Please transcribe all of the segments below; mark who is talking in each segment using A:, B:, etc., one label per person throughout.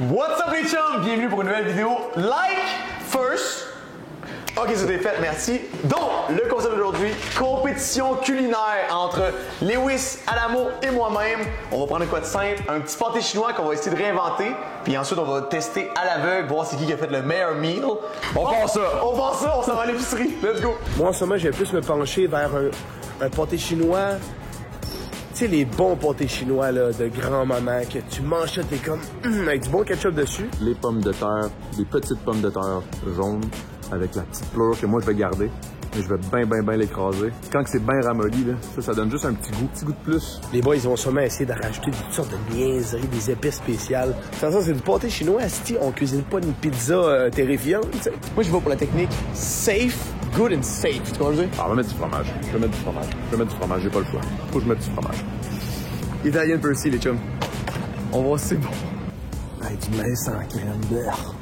A: What's up les chums? Bienvenue pour une nouvelle vidéo. Like first. Ok, c'était fait, merci. Donc, le concept d'aujourd'hui, compétition culinaire entre Lewis, Alamo et moi-même. On va prendre quoi de simple, un petit pâté chinois qu'on va essayer de réinventer. Puis ensuite, on va tester à l'aveugle, voir c'est qui a fait le meilleur meal. On pense ça, on s'en va à l'épicerie. Let's go.
B: Moi, en ce moment, je vais plus me pencher vers un pâté chinois. Tu sais, les bons pâtés chinois là, de grand-maman que tu manges ça, t'es comme avec du bon ketchup dessus.
C: Les pommes de terre, des petites pommes de terre jaunes avec la petite pleure que moi je vais garder. Mais je vais bien l'écraser. Quand c'est bien ramolli, là, ça donne juste un petit goût de plus.
B: Les boys, ils vont sûrement essayer de rajouter toutes sortes de niaiseries, des épices spéciales. De toute façon, c'est du pâté chinois, si on cuisine pas une pizza terrifiante, tu sais.
A: Moi, je vais pour la technique safe, good and safe. Tu comprends ce que je veux dire?
C: Ah, on va mettre du fromage. Je vais mettre du fromage, j'ai pas le choix. Faut que je mette du fromage.
A: Italian Percy, les chums. On va voir si c'est bon.
B: Hey, du maïs en crème beurre.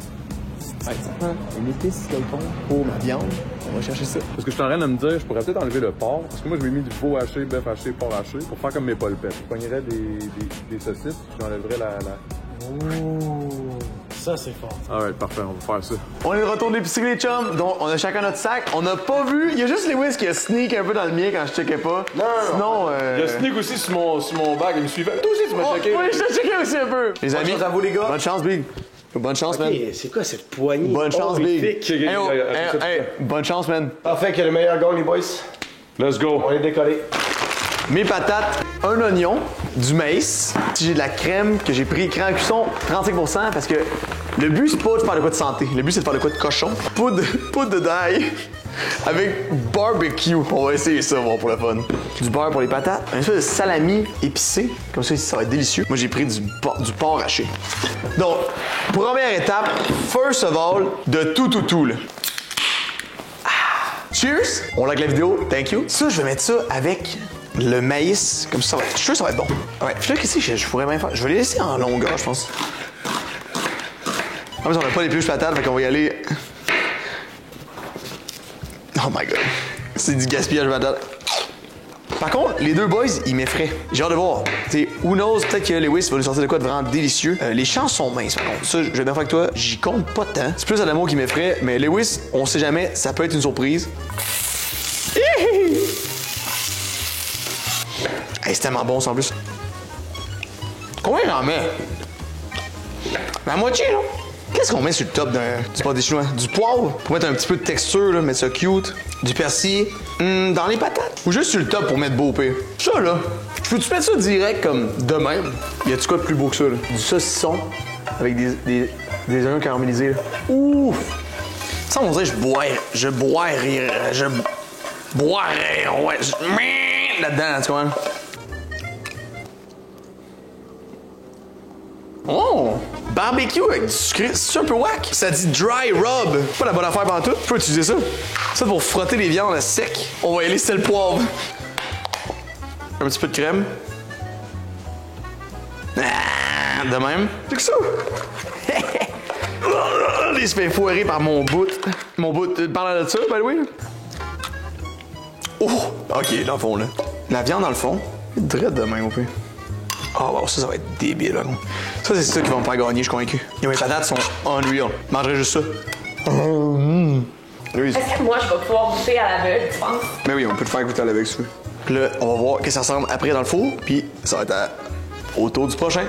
A: Ouais, ça prend une épice quelconque pour ma viande. On va chercher ça.
C: Parce que je suis en train de me dire, je pourrais peut-être enlever le porc. Parce que moi, je m'ai mis du veau haché, bœuf haché, porc haché, pour faire comme mes polpettes. Je pognerais des saucisses, puis j'enlèverais la...
B: Oh, ça, c'est fort.
C: Alright, parfait, on va faire ça.
A: On est de retour de l'épicerie, les chums. Donc, on a chacun notre sac. On n'a pas vu. Il y a juste Lewis qui a sneak un peu dans le mien quand je checkais pas.
B: Non.
A: Sinon,
C: Il y a Sneak aussi sur mon bac, il me suivait. Toi aussi, tu m'as checké.
A: Oui, je t'ai checké aussi un peu. Les amis,
B: chance à vous, les gars.
A: bonne chance, Big. Bonne chance, man.
B: Ok, c'est quoi cette poignée?
A: Bonne chance, Big.
B: Horrifique.
A: Hey, oh, hey, bonne chance, man.
B: Parfait, que le meilleur gagne, les boys.
C: Let's go.
B: On est décollé.
A: Mes patates, un oignon, du maïs. Si j'ai de la crème que j'ai pris crème à cuisson, 35%, parce que le but, c'est pas de faire de quoi de santé. Le but, c'est de faire de quoi de cochon. Poudre de d'ail avec barbecue. On va essayer ça, bon, pour le fun. Du beurre pour les patates. Un espèce de salami épicé. Comme ça va être délicieux. Moi, j'ai pris du porc haché. Donc, première étape, first of all, de tout, là. Cheers! On like la vidéo, thank you. Ça, je vais mettre ça avec le maïs. Comme ça, je suis sûr que ça va être bon. Ouais, puis là, qu'est-ce que je pourrais bien faire? Je vais les laisser en longueur, je pense. En plus, on n'a pas les plus patates, fait qu'on va y aller. Oh my god. C'est du gaspillage de patates. Par contre, les deux boys, ils m'effraient. J'ai hâte de voir. T'sais, who knows, peut-être que Lewis va nous sortir de quoi de vraiment délicieux. Les chances sont minces, par contre. Ça, je vais bien faire avec toi. J'y compte pas tant. C'est plus Alamo qui m'effraie, mais Lewis, on sait jamais, ça peut être une surprise. Hey, c'est tellement bon, ça, en plus. Combien j'en mets? La moitié, là. Qu'est-ce qu'on met sur le top du pâté chinois? Du poivre, pour mettre un petit peu de texture, là, mettre ça cute. Du persil, dans les patates. Ou juste sur le top pour mettre beau pire. Ça, là, peux-tu mettre ça direct comme de même? Y a-tu quoi de plus beau que ça, là? Du saucisson avec des oignons caramélisés, là. Ouh! Ça, on dirait que je boirais, ouais, là-dedans, tu vois. Oh! Barbecue avec du sucré, c'est un peu whack. Ça dit dry rub. Pas la bonne affaire pendant tout. Tu peux utiliser ça. Ça pour frotter les viandes à sec. On va y aller sel poivre. Un petit peu de crème. Ah, de même. C'est que ça. Il se fait foirer par mon bout. Parlant de ça, by the way. Oh! Ok, dans le fond, là. La viande, dans le fond, drette de même, au pire. Oh wow, ça va être débile, là. Ça, c'est ça qui va me faire gagner, je suis convaincu. Mes patates sont unreal. Je mangerais juste ça.
D: Est-ce que moi, je vais pouvoir goûter à l'aveugle, tu penses?
A: Mais oui, on peut te faire goûter à l'aveugle si tu veux. Puis là, on va voir qu'est-ce que ça ressemble après dans le four. Puis ça va être au tour du prochain.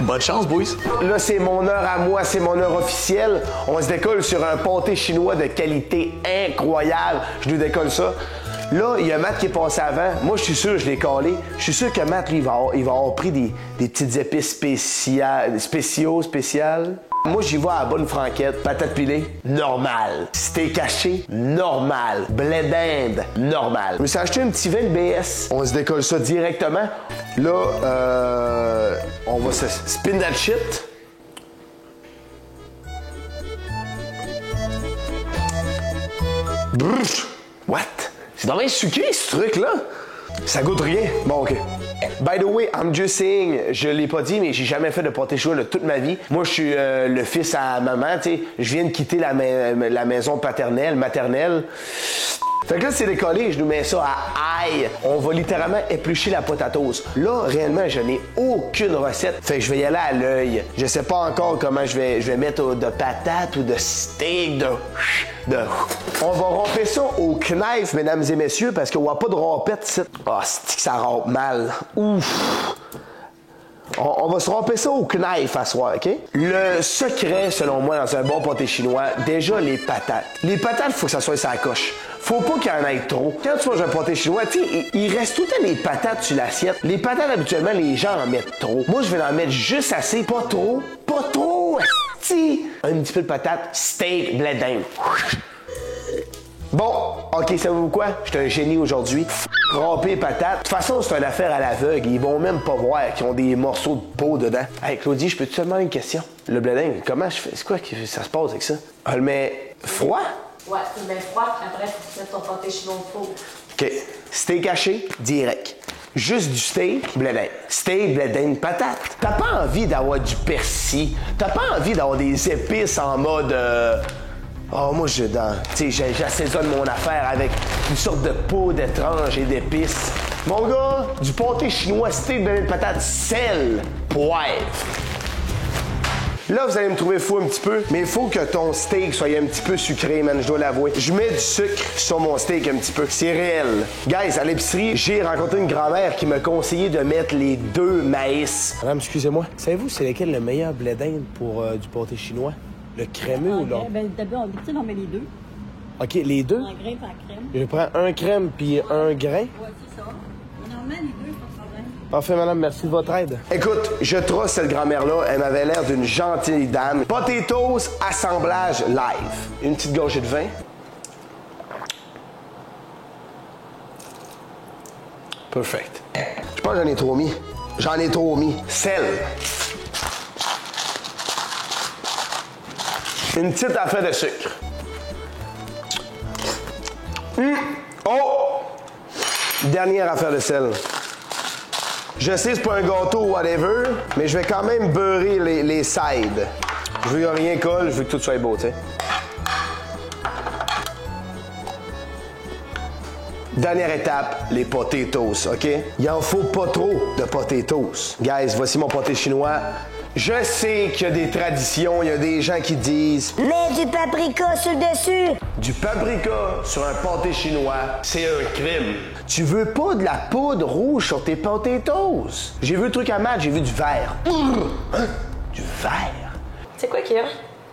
A: Bonne chance, boys.
B: Là, c'est mon heure à moi, c'est mon heure officielle. On se décolle sur un pâté chinois de qualité incroyable. Je lui décolle ça. Là, il y a Matt qui est passé avant. Moi, je suis sûr, je l'ai collé. Je suis sûr que Matt, lui, il va avoir pris des petites épices spéciales. Moi, j'y vais à la bonne franquette. Patate pilée, normal. Steak haché, normal. Blé d'Inde, normal. Je me suis acheté un petit 20 BS. On se décolle ça directement. Là, on va se spin that shit. Brrr. What? C'est dans bien sucré, ce truc-là. Ça goûte rien. Bon, OK. By the way, I'm just saying, je l'ai pas dit, mais j'ai jamais fait de pâté chinois de toute ma vie. Moi, je suis le fils à maman, tu sais. Je viens de quitter la maison maternelle. Fait que là, c'est décollé, je nous mets ça à ail. On va littéralement éplucher la potatoes. Là, réellement, je n'ai aucune recette. Fait que je vais y aller à l'œil. Je sais pas encore comment je vais mettre de patates ou de steak, On va ramper ça au knife, mesdames et messieurs, parce qu'on voit pas de rampette ici. Ah, c'est que ça rampe mal. Ouf! On va se ramper ça au knife à soir, OK? Le secret, selon moi, dans un bon pâté chinois, déjà les patates. Les patates, faut que ça soit sur la coche. Faut pas qu'il y en ait trop. Quand tu manges un pâté chinois, tu sais, il reste tout le temps des patates sur l'assiette. Les patates, habituellement, les gens en mettent trop. Moi, je vais en mettre juste assez, pas trop. Pas trop! Un petit peu de patates, steak, blé d'Inde. Bon, OK, savez-vous quoi? Je suis un génie aujourd'hui. Ramper patates. De toute façon, c'est une affaire à l'aveugle. Ils vont même pas voir qu'ils ont des morceaux de peau dedans. Hey, Claudie, je peux te demander une question? Le blé d'Inde, comment je fais? C'est quoi que ça se passe avec ça? On le met froid?
D: Ouais, tu le mets froid, puis après, tu mets ton pâté chinois au four.
B: OK. Steak haché, direct. Juste du steak, blé d'Inde. Steak, blé d'Inde, patate. T'as pas envie d'avoir du persil. T'as pas envie d'avoir des épices en mode... Oh, moi, j'assaisonne mon affaire avec une sorte de poudre étrange et d'épices. Mon gars, du pâté chinois, steak, blé d'Inde, patate, sel, poivre. Là, vous allez me trouver fou un petit peu, mais il faut que ton steak soit un petit peu sucré, man, je dois l'avouer. Je mets du sucre sur mon steak un petit peu. C'est réel. Guys, à l'épicerie, j'ai rencontré une grand-mère qui m'a conseillé de mettre les 2 maïs. Madame, excusez-moi. Savez-vous c'est lequel le meilleur blé d'Inde pour du pâté chinois? Le crémeux ou l'autre?
E: Ben, d'abord, d'habitude, on met les 2.
B: OK, les 2?
E: Un grain par crème.
B: Je prends un crème puis un grain.
E: Ouais, c'est ça. Normalement, les 2, pas de problème.
B: Parfait, madame, merci de votre aide. Écoute, je trosse cette grand-mère-là. Elle m'avait l'air d'une gentille dame. Potatoes, assemblage live. Une petite gorgée de vin. Perfect. Je pense que j'en ai trop mis. J'en ai trop mis. Sel. Une petite affaire de sucre. Oh! Dernière affaire de sel. Je sais, c'est pas un gâteau ou whatever, mais je vais quand même beurrer les sides. Je veux que rien colle, je veux que tout soit beau, tu sais. Dernière étape, les potatoes, OK? Il en faut pas trop de potatoes. Guys, voici mon pâté chinois. Je sais qu'il y a des traditions, il y a des gens qui disent...
F: Mets du paprika sur le dessus!
B: Du paprika sur un pâté chinois, c'est un crime. Tu veux pas de la poudre rouge sur tes potatoes? J'ai vu le truc à Matt, j'ai vu du vert. Hein? Du vert?
D: C'est quoi qu'il y a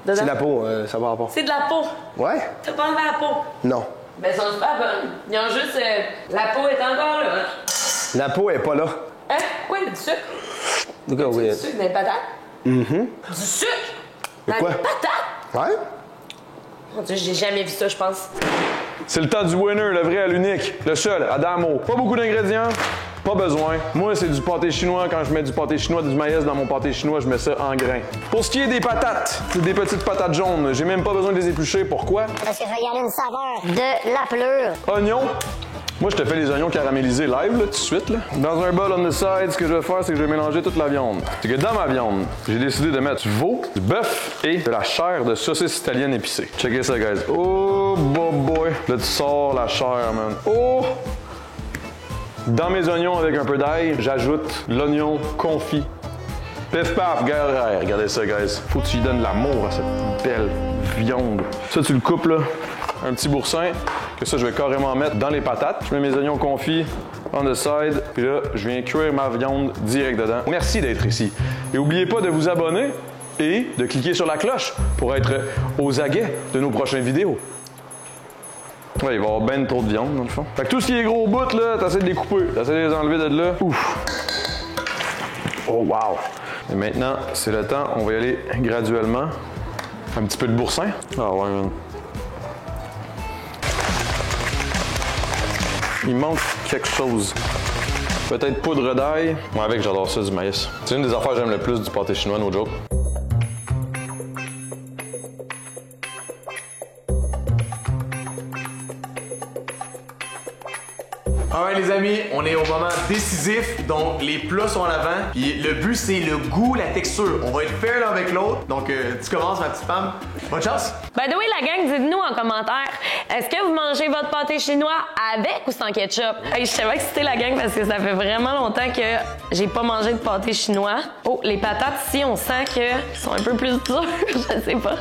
D: dedans?
B: C'est de la peau, ça va pas.
D: C'est de la peau.
B: Ouais?
D: T'as pas enlevé la peau?
B: Non.
D: Ben, elles sont super bonnes. Ils ont juste... la peau est encore là.
B: La peau est pas là.
D: Hein? Quoi, il y a du sucre?
B: Du
D: sucre dans les patates? Du sucre? Dans
B: quoi?
D: les patates?
B: Ouais?
D: Mon Dieu, j'ai jamais vu ça, je pense.
C: C'est le temps du winner, le vrai, l'unique, le seul, Adamo. Pas beaucoup d'ingrédients, pas besoin. Moi, c'est du pâté chinois. Quand je mets du pâté chinois, du maïs dans mon pâté chinois, je mets ça en grains. Pour ce qui est des patates, c'est des petites patates jaunes. J'ai même pas besoin de les éplucher. Pourquoi?
F: Parce que je vais garder une saveur de la pelure.
C: Oignons. Moi, je te fais les oignons caramélisés live, là, tout de suite. Là. Dans un bol on the side, ce que je vais faire, c'est que je vais mélanger toute la viande. C'est que dans ma viande, j'ai décidé de mettre du veau, du bœuf et de la chair de saucisse italienne épicée. Checkez ça, guys. Oh, boy. Là, tu sors la chair, man. Oh! Dans mes oignons avec un peu d'ail, j'ajoute l'oignon confit. Pif paf, guerre. Regardez ça, guys. Faut que tu lui donnes de l'amour à cette belle viande. Ça, tu le coupes, là. Un petit boursin, que ça, je vais carrément mettre dans les patates. Je mets mes oignons confits on the side, puis là, je viens cuire ma viande direct dedans. Merci d'être ici. Et n'oubliez pas de vous abonner et de cliquer sur la cloche pour être aux aguets de nos prochaines vidéos. Ouais, il va y avoir ben trop de viande, dans le fond. Fait que tout ce qui est gros bout, là, t'essaies de les couper. T'essaies de les enlever de là. Ouf! Oh, wow! Et maintenant, c'est le temps. On va y aller graduellement. Un petit peu de boursin. Ah ouais, man. Il manque quelque chose. Peut-être poudre d'ail. Moi, avec, j'adore ça, du maïs. C'est une des affaires que j'aime le plus du pâté chinois, no joke.
A: Alright les amis, on est au moment décisif, donc les plats sont à l'avant. Puis le but c'est le goût, la texture. On va être fair l'un avec l'autre. Donc tu commences ma petite femme. Bonne chance!
D: By the way, la gang, dites-nous en commentaire, est-ce que vous mangez votre pâté chinois avec ou sans ketchup? Hey, je suis tellement excitée la gang parce que ça fait vraiment longtemps que j'ai pas mangé de pâté chinois. Oh, les patates ici, on sent qu'elles sont un peu plus dures, je sais pas.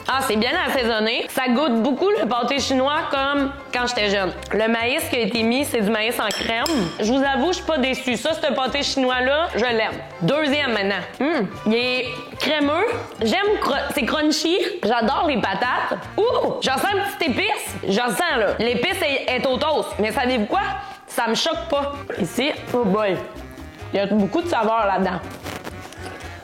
D: Ah, c'est bien assaisonné. Ça goûte beaucoup le pâté chinois comme quand j'étais jeune. Le maïs qui a été mis, c'est du maïs en crème. Je vous avoue, je suis pas déçue. Ça, ce pâté chinois-là, je l'aime. Deuxième maintenant. Il est crémeux. C'est crunchy. J'adore les patates. Ouh! J'en sens une petite épice. J'en sens, là. L'épice est au toast. Mais savez-vous quoi? Ça me choque pas. Ici, oh boy. Il y a beaucoup de saveurs là-dedans.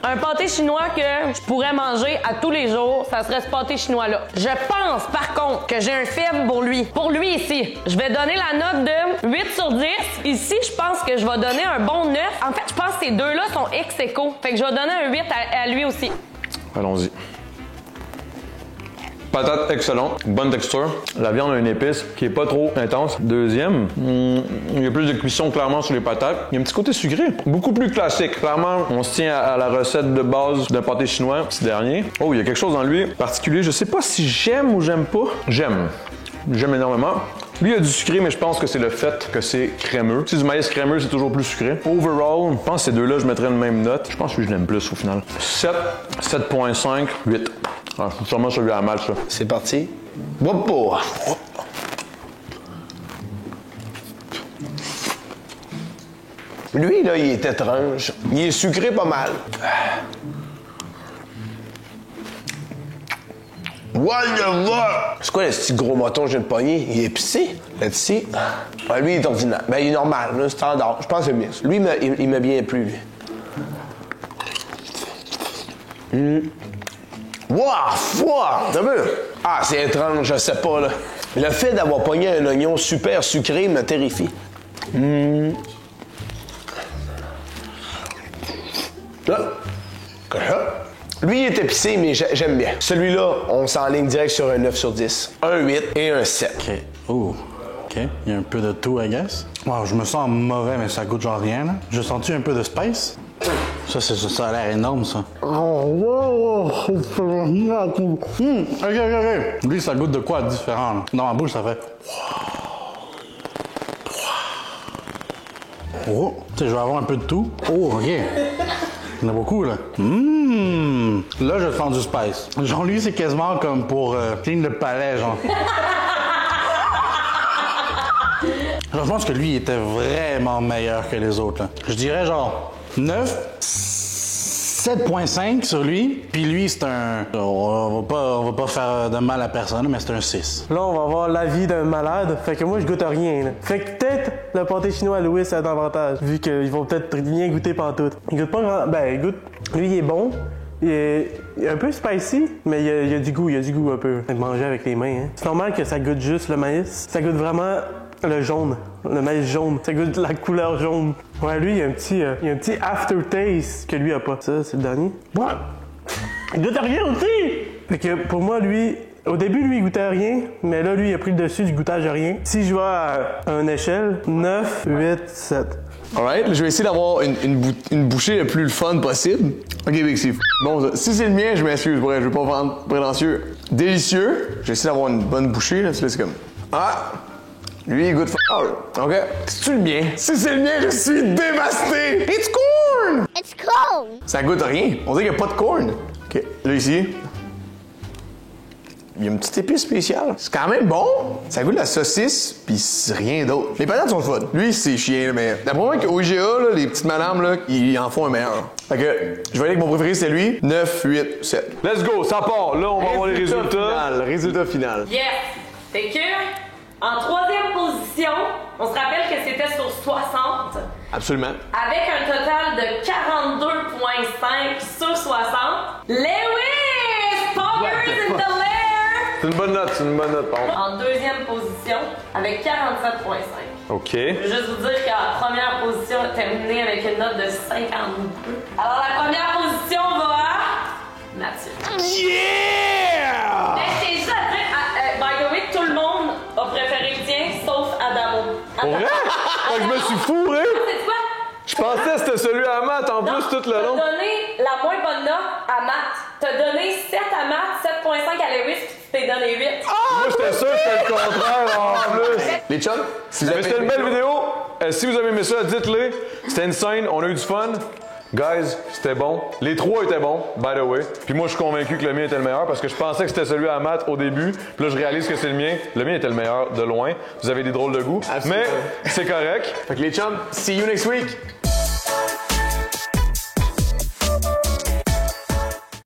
D: Un pâté chinois que je pourrais manger à tous les jours, ça serait ce pâté chinois-là. Je pense, par contre, que j'ai un faible pour lui. Pour lui ici, je vais donner la note de 8 sur 10. Ici, je pense que je vais donner un bon 9. En fait, je pense que ces deux-là sont ex-aequo. Fait que je vais donner un 8 à lui aussi.
C: Allons-y. Patate excellente, bonne texture. La viande a une épice qui est pas trop intense. Deuxième, il y a plus de cuisson clairement sur les patates. Il y a un petit côté sucré, beaucoup plus classique. Clairement, on se tient à la recette de base d'un pâté chinois. Petit dernier. Oh, il y a quelque chose dans lui particulier. Je sais pas si j'aime ou j'aime pas. J'aime. J'aime énormément. Lui, il y a du sucré, mais je pense que c'est le fait que c'est crémeux. Si du maïs crémeux, c'est toujours plus sucré. Overall, je pense que ces deux-là, je mettrais une même note. Je pense que je l'aime plus au final. 7, 7.5, 8. Ah, c'est sûrement celui à la match, ça.
B: C'est parti. Bobo. Lui, là, il est étrange. Il est sucré pas mal. C'est quoi le petit gros moton que j'ai de pogné? Il est épicé, là-dessus. Ah, lui, il est ordinaire. Ben, il est normal, là, standard. Je pense que c'est bien. Lui, il m'a bien plu, lui. Wow! T'as vu? Ah, c'est étrange, je sais pas, là. Le fait d'avoir pogné un oignon super sucré me terrifie. Lui, il est épicé, mais j'aime bien. Celui-là, on s'enligne direct sur un 9 sur 10. Un 8 et un 7.
G: OK. Oh. OK. Il y a un peu de tout, I guess. Wow, je me sens mauvais, mais ça goûte genre rien, là. Je sens-tu un peu de spice? Ça a l'air énorme, ça. OK. Lui, ça goûte de quoi de différent, là? Dans ma bouche, ça fait... Oh, tu sais, je vais avoir un peu de tout. Oh, OK. Il y en a beaucoup, là. Là, je sens du spice. Genre, lui, c'est quasiment comme pour clean le palais, genre. Je pense que lui, il était vraiment meilleur que les autres, là. Je dirais genre 9, 7.5 sur lui. Puis lui, c'est un... On va pas faire de mal à personne, mais c'est un 6.
H: Là, on va avoir l'avis d'un malade. Fait que moi, je goûte rien. Là. Fait que peut-être le pâté chinois à Louis a d'avantage, vu qu'ils vont peut-être rien goûter pantoute. Il goûte pas grand... Ben, il goûte... Lui, il est bon. Il est un peu spicy, mais il y a du goût un peu. Fait que manger avec les mains, hein. C'est normal que ça goûte juste le maïs. Ça goûte vraiment le jaune. Le maïs jaune. Ça goûte la couleur jaune. Ouais, lui, il y a un petit aftertaste que lui a pas. Ça, c'est le dernier. Ouais. Il goûte à rien aussi! Fait que pour moi, lui... Au début, lui, il goûtait à rien, mais là, lui, il a pris le dessus du goûtage à rien. Si je vais à une échelle, 9, 8, 7.
A: Alright, je vais essayer d'avoir une bouchée le plus fun possible. Ok, Big Steve. Bon, si c'est le mien, je m'excuse, je vais pas prendre prétentieux. Délicieux. Je vais essayer d'avoir une bonne bouchée, là. C'est comme... Ah! Lui, il goûte fort. OK. C'est-tu le mien? Si c'est le mien, je suis dévasté! It's corn!
F: It's cold.
A: Ça goûte rien. On dirait qu'il n'y a pas de corn. OK. Là, ici... Il y a une petite épice spéciale. C'est quand même bon. Ça goûte la saucisse, puis rien d'autre. Les patates sont fun. Lui, c'est chien, mais d'après moi, qu'au IGA, là, les petites madames, là, ils en font un meilleur. Fait que, je vais aller avec mon préféré, c'est lui. 9, 8, 7.
C: Let's go, ça part. Là, on va voir les résultats.
A: Résultat final.
D: Yes! Fait que, en troisième position, on se rappelle que c'était sur 60.
A: Absolument.
D: Avec un total de 42,5 sur 60. Lewis! Poggers in the lair!
C: C'est une bonne note, pardon.
D: En deuxième position, avec 47,5.
C: OK.
D: Je veux juste vous dire qu'en première position, terminé avec une note de 52. Alors, la première position va à Mathieu.
B: Yeah!
D: Mais c'est juste à dire, by the way, tout le monde a préféré
C: Fait que je me suis fourré.
D: C'est quoi?
C: Je pensais que c'était celui à Matt en plus tout le long.
D: T'as donné la moins bonne note à Matt. T'as donné 7 à Matt, 7.5 à Lewis, puis tu t'es donné 8.
C: Moi, j'étais sûr que c'était le contraire en plus.
A: Les chums, si vous
C: Mais
A: avez
C: c'était une
A: aimé
C: belle vidéo. Si vous avez aimé ça, dites-le. C'était une scène, on a eu du fun. Guys, c'était bon. Les trois étaient bons, by the way. Puis moi, je suis convaincu que le mien était le meilleur parce que je pensais que c'était celui à Matt au début. Puis là, je réalise que c'est le mien. Le mien était le meilleur de loin. Vous avez des drôles de goût.
A: Absolument.
C: Mais c'est correct.
A: Fait que les chums, see you next week!